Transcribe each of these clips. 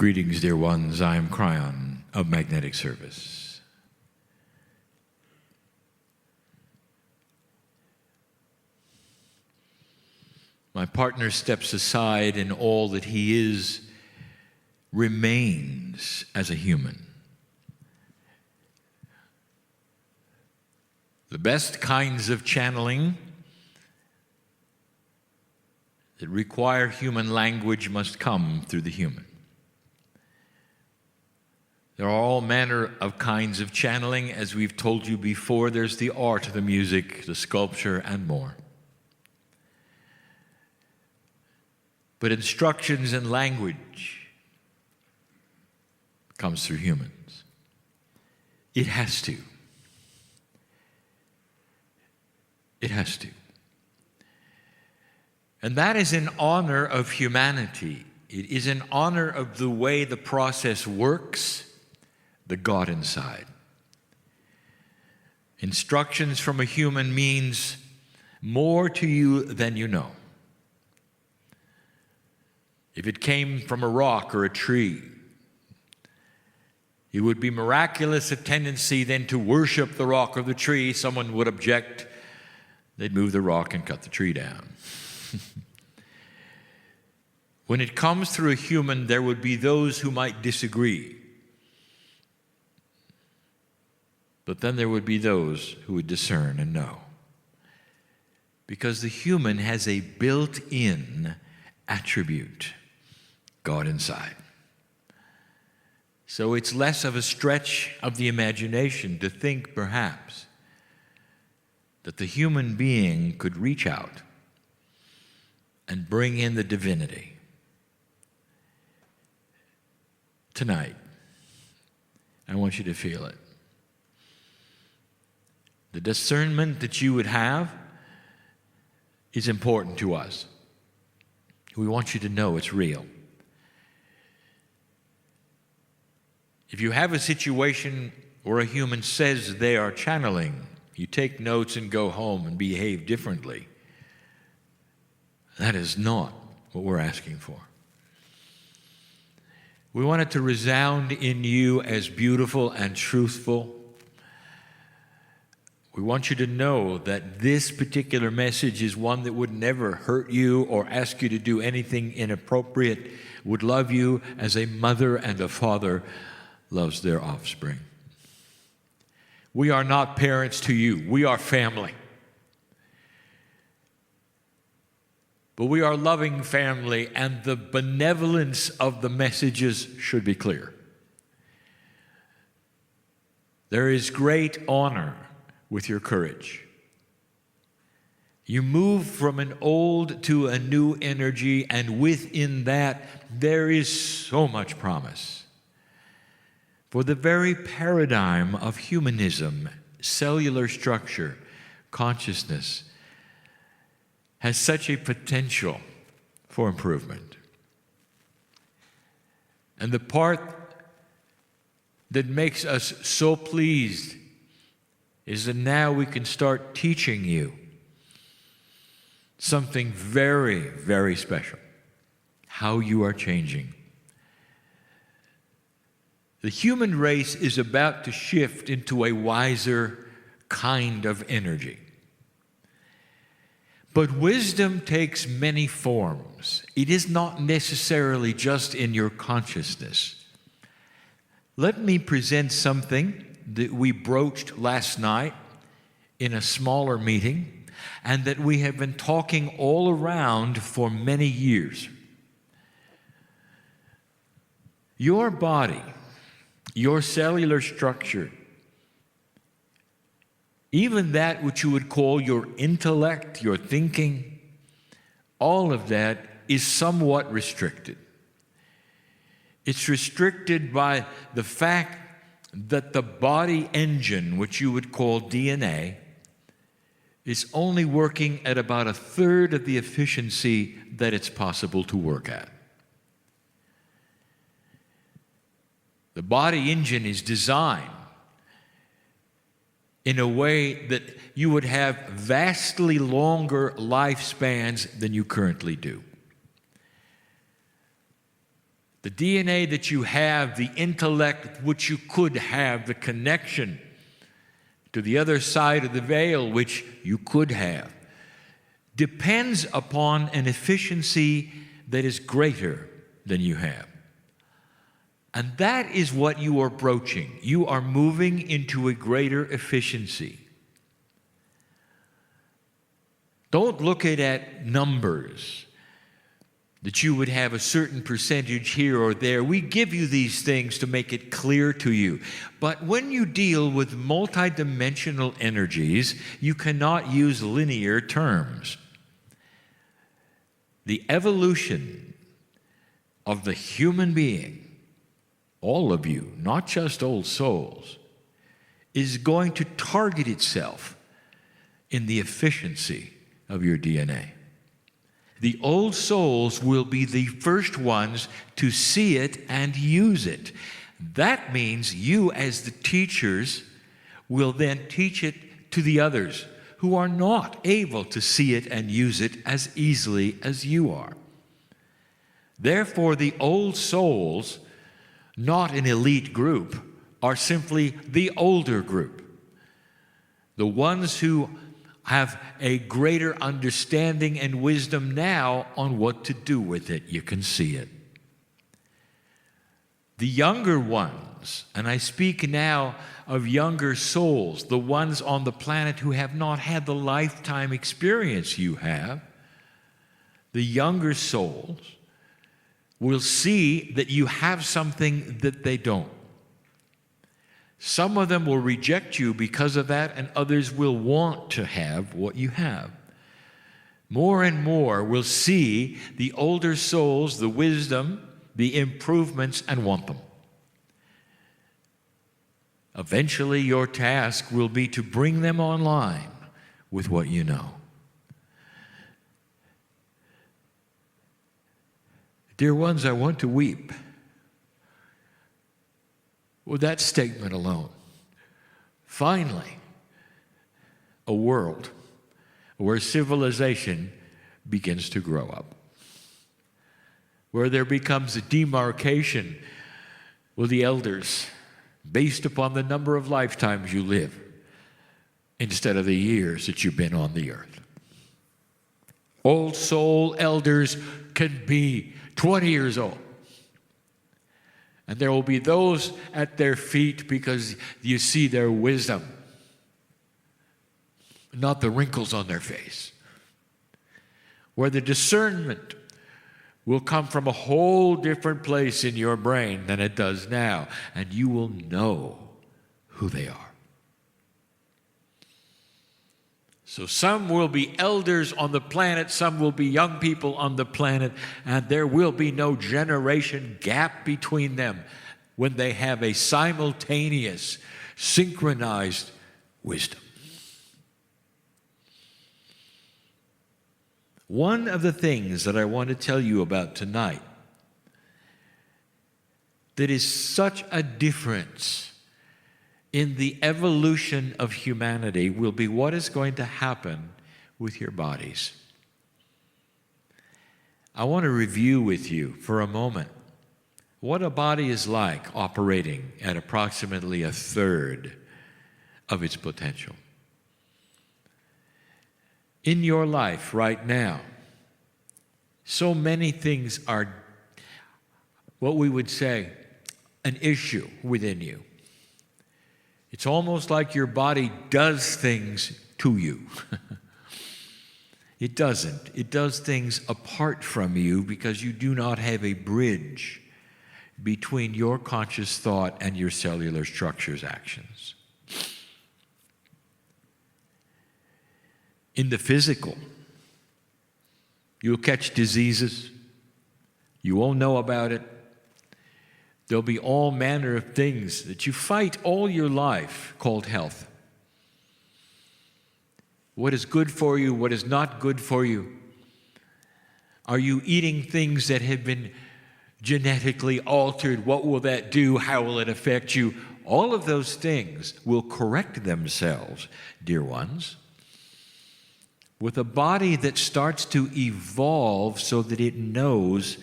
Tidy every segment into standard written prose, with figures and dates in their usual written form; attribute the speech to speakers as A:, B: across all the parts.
A: Greetings, dear ones. I am Kryon of Magnetic Service. My partner steps aside, and all that he is remains as a human. The best kinds of channeling that require human language must come through the human. There are all manner of kinds of channeling. As we've told you before, there's the art, the music, the sculpture, and more. But instructions and language comes through humans. It has to. It has to. And that is in honor of humanity. It is in honor of the way the process works, the God inside. Instructions from a human means more to you than you know. If it came from a rock or a tree, it would be miraculous a tendency then to worship the rock or the tree. Someone would object. They'd move the rock and cut the tree down. When it comes through a human, there would be those who might disagree. But then there would be those who would discern and know. Because the human has a built-in attribute, God inside. So it's less of a stretch of the imagination to think, perhaps, that the human being could reach out and bring in the divinity. Tonight, I want you to feel it. The discernment that you would have is important to us. We want you to know it's real. If you have a situation where a human says they are channeling, you take notes and go home and behave differently. That is not what we're asking for. We want it to resound in you as beautiful and truthful. We want you to know that this particular message is one that would never hurt you or ask you to do anything inappropriate, would love you as a mother and a father loves their offspring. We are not parents to you. We are family. But we are loving family, and the benevolence of the messages should be clear. There is great honor with your courage. You move from an old to a new energy, and within that, there is so much promise. For the very paradigm of humanism, cellular structure, consciousness, has such a potential for improvement. And the part that makes us so pleased is that now we can start teaching you something very, very special, how you are changing. The human race is about to shift into a wiser kind of energy. But wisdom takes many forms. It is not necessarily just in your consciousness. Let me present something that we broached last night in a smaller meeting, and that we have been talking all around for many years. Your body, your cellular structure, even that which you would call your intellect, your thinking, all of that is somewhat restricted. It's restricted by the fact that the body engine, which you would call DNA, is only working at about a third of the efficiency that it's possible to work at. The body engine is designed in a way that you would have vastly longer lifespans than you currently do. The DNA that you have, the intellect which you could have, the connection to the other side of the veil which you could have, depends upon an efficiency that is greater than you have. And that is what you are broaching. You are moving into a greater efficiency. Don't look at numbers, that you would have a certain percentage here or there. We give you these things to make it clear to you. But when you deal with multidimensional energies, you cannot use linear terms. The evolution of the human being, all of you, not just old souls, is going to target itself in the efficiency of your DNA. The old souls will be the first ones to see it and use it. That means you, as the teachers, will then teach it to the others who are not able to see it and use it as easily as you are. Therefore, the old souls, not an elite group, are simply the older group. The ones who have a greater understanding and wisdom now on what to do with it. You can see it. The younger ones, and I speak now of younger souls, the ones on the planet who have not had the lifetime experience you have, the younger souls will see that you have something that they don't. Some of them will reject you because of that, and others will want to have what you have. More and more will see the older souls, the wisdom, the improvements, and want them. Eventually, your task will be to bring them online with what you know. Dear ones, I want to weep with that statement alone. Finally, a world where civilization begins to grow up, where there becomes a demarcation with the elders based upon the number of lifetimes you live instead of the years that you've been on the earth. Old soul elders can be 20 years old. And there will be those at their feet because you see their wisdom, not the wrinkles on their face. Where the discernment will come from a whole different place in your brain than it does now, and you will know who they are. So some will be elders on the planet, some will be young people on the planet, and there will be no generation gap between them when they have a simultaneous, synchronized wisdom. One of the things that I want to tell you about tonight that is such a difference in the evolution of humanity will be what is going to happen with your bodies. I want to review with you for a moment what a body is like operating at approximately a third of its potential. In your life right now, so many things are what we would say an issue within you. It's almost like your body does things to you. It doesn't. It does things apart from you because you do not have a bridge between your conscious thought and your cellular structure's actions. In the physical, you'll catch diseases. You won't know about it. There'll be all manner of things that you fight all your life called health. What is good for you? What is not good for you? Are you eating things that have been genetically altered? What will that do? How will it affect you? All of those things will correct themselves, dear ones, with a body that starts to evolve so that it knows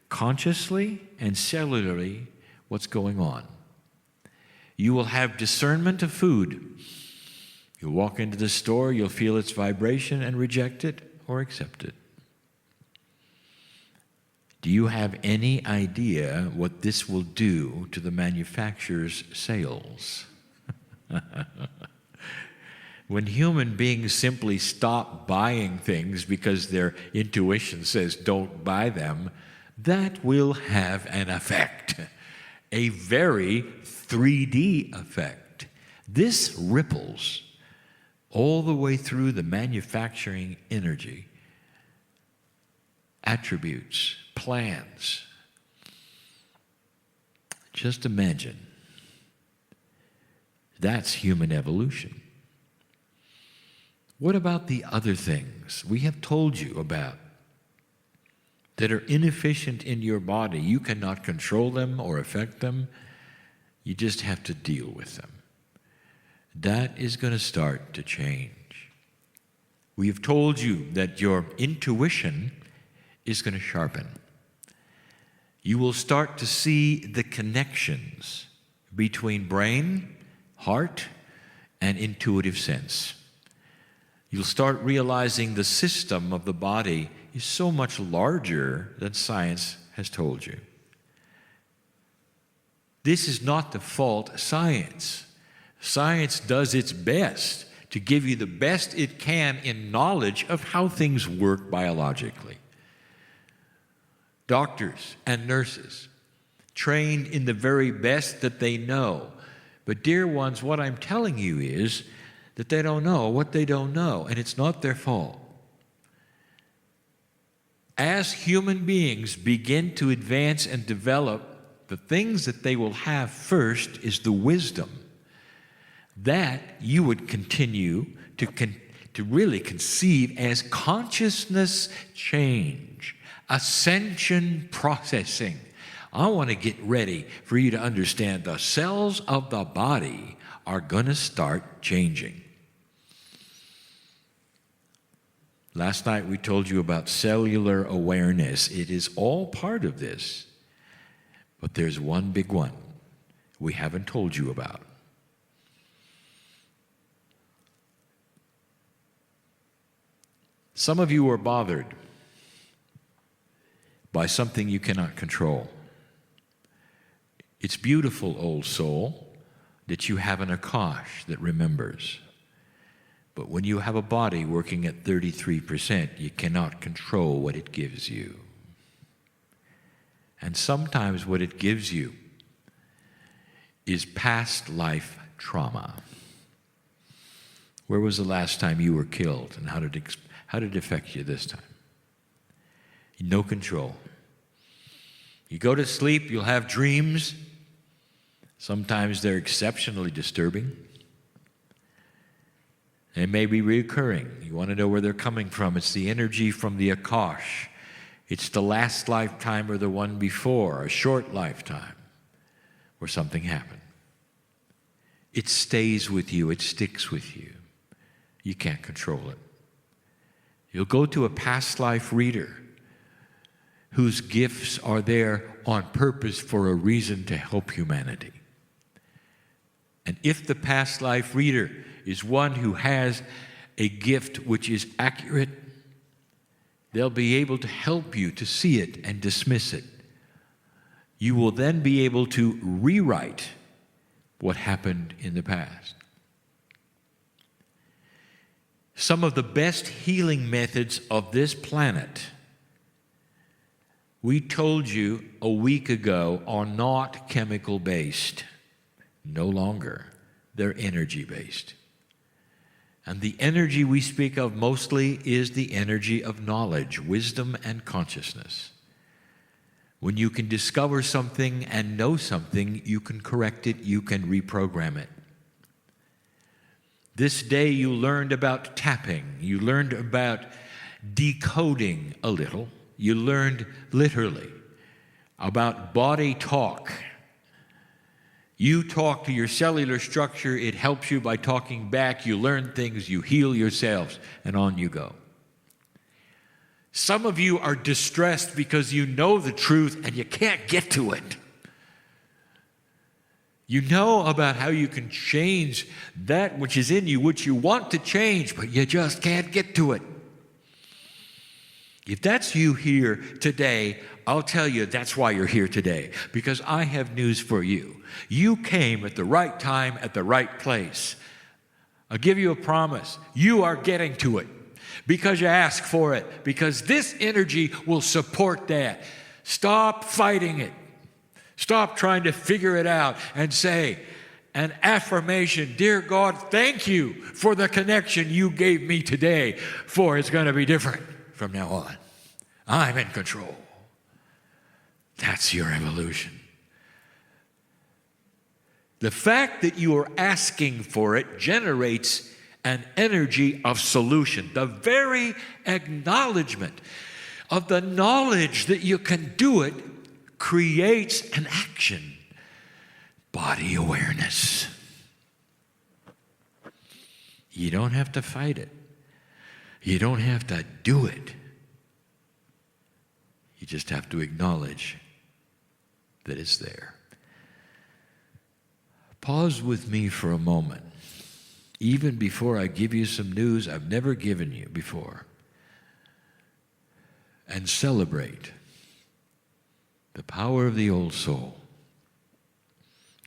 A: consciously and cellularly, what's going on. You will have discernment of food. You'll walk into the store, you'll feel its vibration and reject it or accept it. Do you have any idea what this will do to the manufacturer's sales? When human beings simply stop buying things because their intuition says don't buy them, that will have an effect, a very 3D effect. This ripples all the way through the manufacturing energy, attributes, plans. Just imagine. That's human evolution. What about the other things we have told you about that are inefficient in your body? You cannot control them or affect them. You just have to deal with them. That is going to start to change. We have told you that your intuition is going to sharpen. You will start to see the connections between brain, heart, and intuitive sense. You'll start realizing the system of the body is so much larger than science has told you. This is not the fault science. Science does its best to give you the best it can in knowledge of how things work biologically. Doctors and nurses, trained in the very best that they know. But dear ones, what I'm telling you is that they don't know what they don't know, and it's not their fault. As human beings begin to advance and develop, the things that they will have first is the wisdom that you would continue to really conceive as consciousness change, ascension processing. I want to get ready for you to understand the cells of the body are going to start changing. Last night we told you about cellular awareness. It is all part of this. But there's one big one we haven't told you about. Some of you are bothered by something you cannot control. It's beautiful, old soul, that you have an Akash that remembers. But when you have a body working at 33%, you cannot control what it gives you. And sometimes what it gives you is past life trauma. Where was the last time you were killed, and how did it affect you this time? No control. You go to sleep, you'll have dreams. Sometimes they're exceptionally disturbing. They may be recurring. You want to know where they're coming from. It's the energy from the Akash. It's the last lifetime or the one before, a short lifetime where something happened. It stays with you. It sticks with you. You can't control it. You'll go to a past life reader whose gifts are there on purpose for a reason to help humanity. And if the past life reader is one who has a gift which is accurate, they'll be able to help you to see it and dismiss it. You will then be able to rewrite what happened in the past. Some of the best healing methods of this planet, we told you a week ago, are not chemical-based. No longer. They're energy-based. And the energy we speak of mostly is the energy of knowledge, wisdom, and consciousness. When you can discover something and know something, you can correct it, you can reprogram it. This day you learned about tapping, you learned about decoding a little, you learned literally about body talk. You talk to your cellular structure, it helps you by talking back, you learn things, you heal yourselves, and on you go. Some of you are distressed because you know the truth and you can't get to it. You know about how you can change that which is in you, which you want to change, but you just can't get to it. If that's you here today, I'll tell you that's why you're here today, because I have news for you. You came at the right time, at the right place. I'll give you a promise. You are getting to it because you ask for it, because this energy will support that. Stop fighting it. Stop trying to figure it out and say an affirmation, dear God, thank you for the connection you gave me today, for it's going to be different from now on. I'm in control. That's your evolution. The fact that you are asking for it generates an energy of solution. The very acknowledgement of the knowledge that you can do it creates an action. Body awareness. You don't have to fight it. You don't have to do it. You just have to acknowledge that it's there. Pause with me for a moment, even before I give you some news I've never given you before, and celebrate the power of the old soul,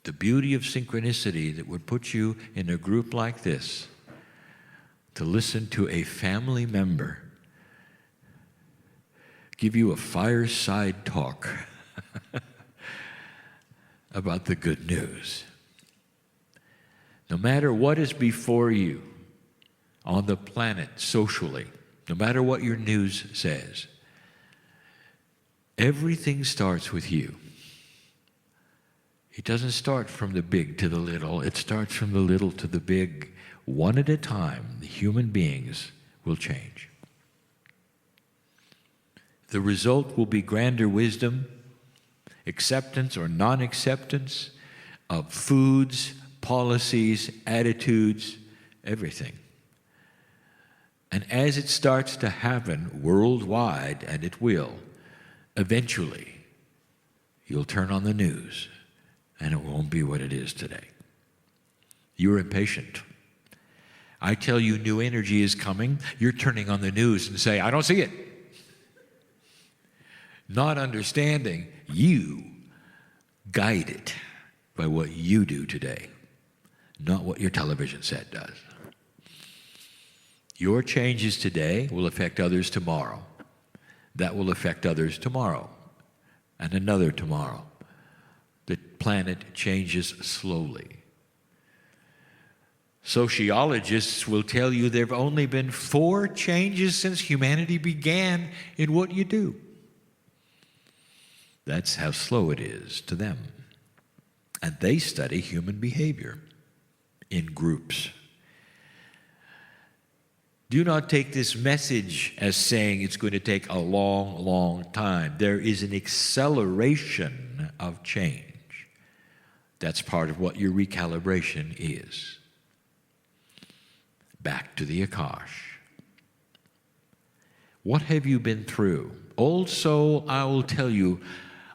A: the beauty of synchronicity that would put you in a group like this to listen to a family member give you a fireside talk about the good news. No matter what is before you on the planet socially, no matter what your news says, everything starts with you. It doesn't start from the big to the little. It starts from the little to the big. One at a time, the human beings will change. The result will be grander wisdom, acceptance or non-acceptance of foods, policies, attitudes, everything. And as it starts to happen worldwide, and it will, eventually, you'll turn on the news, and it won't be what it is today. You're impatient. I tell you new energy is coming, you're turning on the news and say, I don't see it. Not understanding, you guide it by what you do today, not what your television set does. Your changes today will affect others tomorrow. That will affect others tomorrow, and another tomorrow. The planet changes slowly. Sociologists will tell you there have only been 4 changes since humanity began in what you do. That's how slow it is to them. And they study human behavior in groups. Do not take this message as saying it's going to take a long, long time. There is an acceleration of change. That's part of what your recalibration is. Back to the Akash. What have you been through? Old soul, I will tell you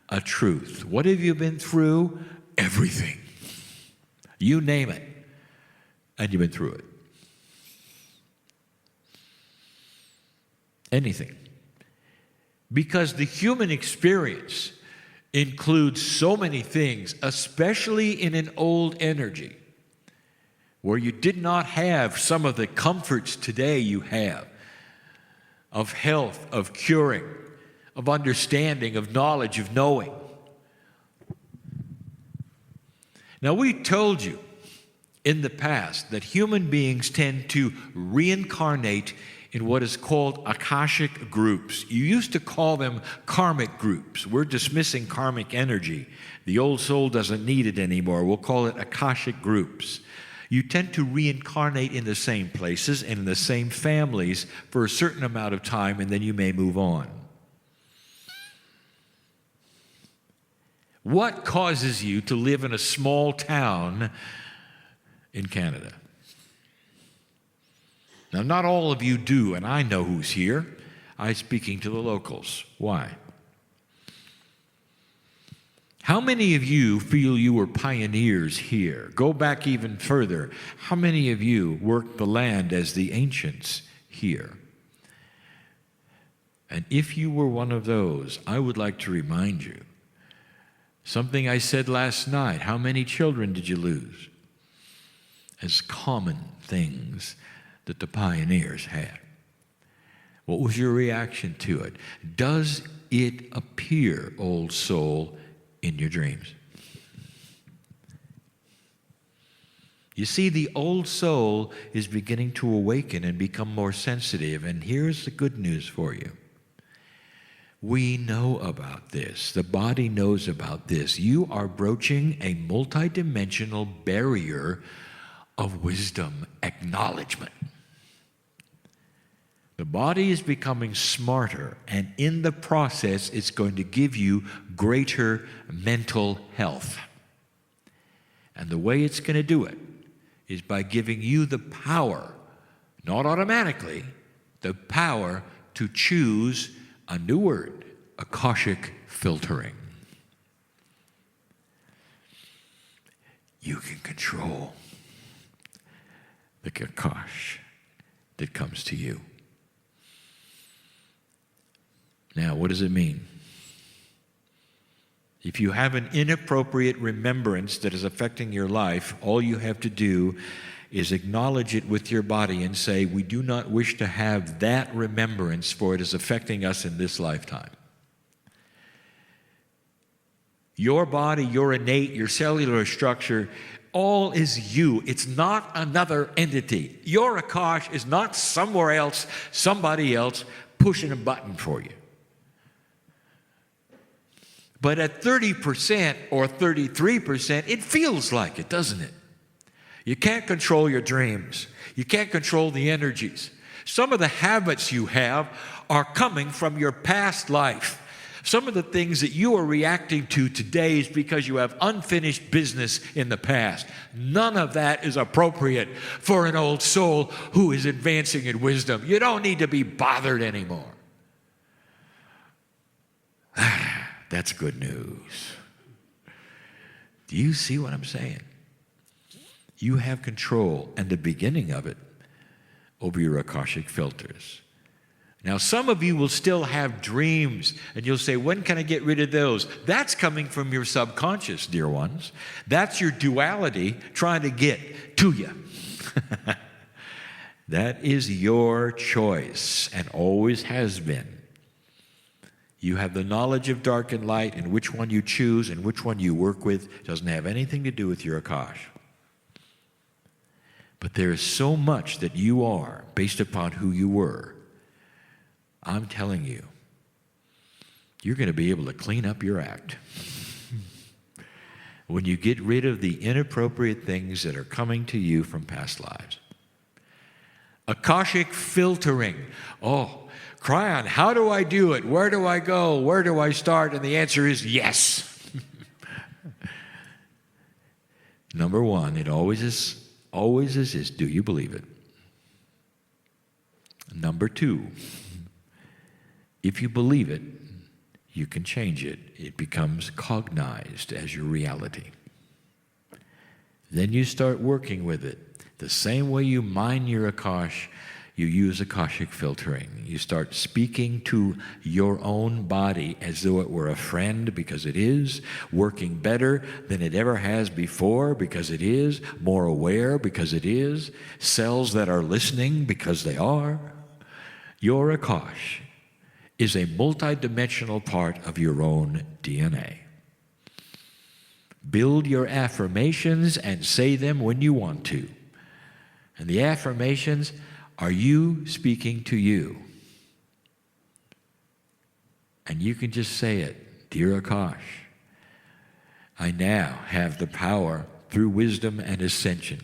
A: a truth. What have you been through? Everything. You name it, and you've been through it. Anything. Because the human experience includes so many things, especially in an old energy, where you did not have some of the comforts today you have, of health, of curing, of understanding, of knowledge, of knowing. Now, we told you in the past that human beings tend to reincarnate in what is called Akashic groups. You used to call them karmic groups. We're dismissing karmic energy. The old soul doesn't need it anymore. We'll call it Akashic groups. You tend to reincarnate in the same places and in the same families for a certain amount of time, and then you may move on. What causes you to live in a small town in Canada? Now, not all of you do, and I know who's here. I'm speaking to the locals. Why? How many of you feel you were pioneers here? Go back even further. How many of you worked the land as the ancients here? And if you were one of those, I would like to remind you something I said last night. How many children did you lose? As common things that the pioneers had. What was your reaction to it? Does it appear, old soul, in your dreams? You see, the old soul is beginning to awaken and become more sensitive, and here's the good news for you. We know about this. The body knows about this. You are broaching a multidimensional barrier of wisdom acknowledgement. The body is becoming smarter, and in the process, it's going to give you greater mental health. And the way it's going to do it is by giving you the power, not automatically, the power to choose a new word, Akashic filtering. You can control the Akash that comes to you. Now, what does it mean? If you have an inappropriate remembrance that is affecting your life, all you have to do is acknowledge it with your body and say, we do not wish to have that remembrance, for it is affecting us in this lifetime. Your body, your innate, your cellular structure, all is you. It's not another entity. Your Akash is not somewhere else, somebody else pushing a button for you. But at 30% or 33%, it feels like it, doesn't it? You can't control your dreams. You can't control the energies. Some of the habits you have are coming from your past life. Some of the things that you are reacting to today is because you have unfinished business in the past. None of that is appropriate for an old soul who is advancing in wisdom. You don't need to be bothered anymore. That's good news. Do you see what I'm saying? You have control, and the beginning of it, over your Akashic filters. Now, some of you will still have dreams, and you'll say, when can I get rid of those? That's coming from your subconscious, dear ones. That's your duality trying to get to you. That is your choice, and always has been. You have the knowledge of dark and light, and which one you choose and which one you work with doesn't have anything to do with your Akash. But there is so much that you are based upon who you were. I'm telling you, you're going to be able to clean up your act. When you get rid of the inappropriate things that are coming to you from past lives. Akashic filtering. Oh, Kryon, how do I do it? Where do I go? Where do I start? And the answer is yes. Number one, it always is, do you believe it? Number two, if you believe it, you can change it. It becomes cognized as your reality. Then you start working with it. The same way you mine your Akash, you use Akashic filtering. You start speaking to your own body as though it were a friend, because it is, working better than it ever has before, because it is, more aware, because it is, cells that are listening, because they are. Your Akash is a multidimensional part of your own DNA. Build your affirmations and say them when you want to. And the affirmations are you speaking to you. And you can just say it, Dear Akash, I now have the power through wisdom and ascension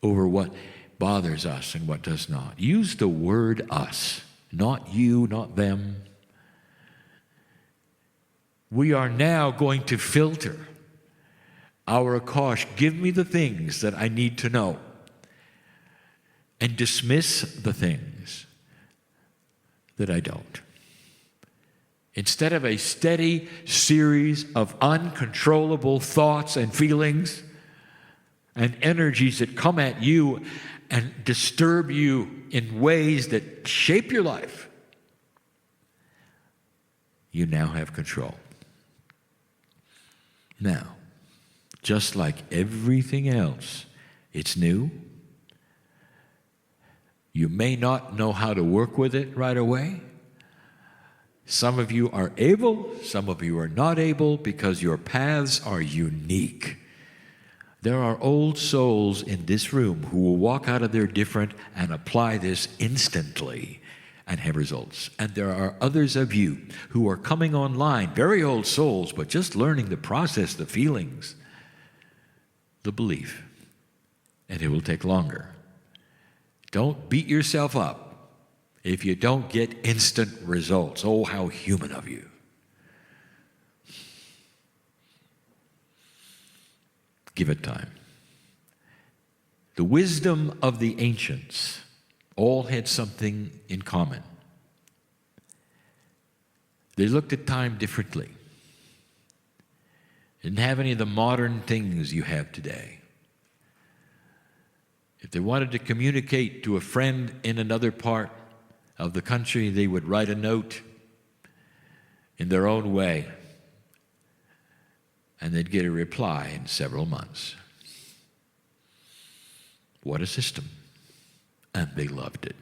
A: over what bothers us and what does not. Use the word us, not you, not them. We are now going to filter our Akash. Give me the things that I need to know, and dismiss the things that I don't. Instead of a steady series of uncontrollable thoughts and feelings and energies that come at you and disturb you in ways that shape your life, you now have control. Now, just like everything else, it's new. You may not know how to work with it right away. Some of you are able, some of you are not able, because your paths are unique. There are old souls in this room who will walk out of there different and apply this instantly and have results. And there are others of you who are coming online, very old souls, but just learning the process, the feelings, the belief. And it will take longer. Don't beat yourself up if you don't get instant results. Oh, how human of you. Give it time. The wisdom of the ancients all had something in common. They looked at time differently. Didn't have any of the modern things you have today. If they wanted to communicate to a friend in another part of the country, they would write a note in their own way, and they'd get a reply in several months. What a system. And they loved it.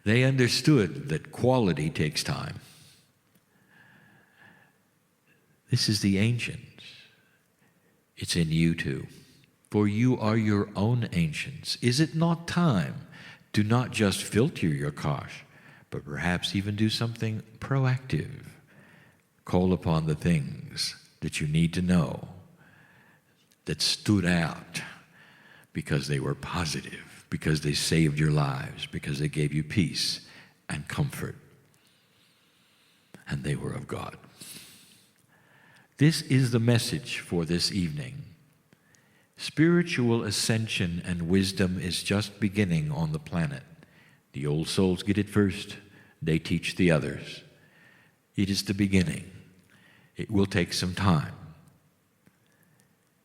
A: They understood that quality takes time. This is the ancients. It's in you too. For you are your own ancients. Is it not time to not just filter your kosh, but perhaps even do something proactive? Call upon the things that you need to know that stood out because they were positive, because they saved your lives, because they gave you peace and comfort, and they were of God. This is the message for this evening. Spiritual ascension and wisdom is just beginning on the planet. The old souls get it first. They teach the others. It is the beginning. It will take some time.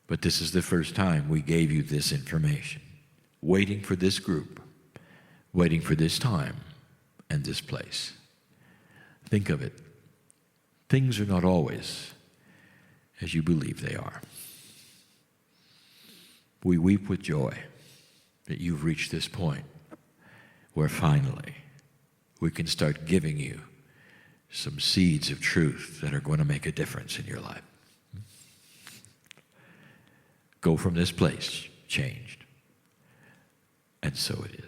A: But this is the first time we gave you this information. Waiting for this group. Waiting for this time and this place. Think of it. Things are not always as you believe they are. We weep with joy that you've reached this point where finally we can start giving you some seeds of truth that are going to make a difference in your life. Go from this place changed. And so it is.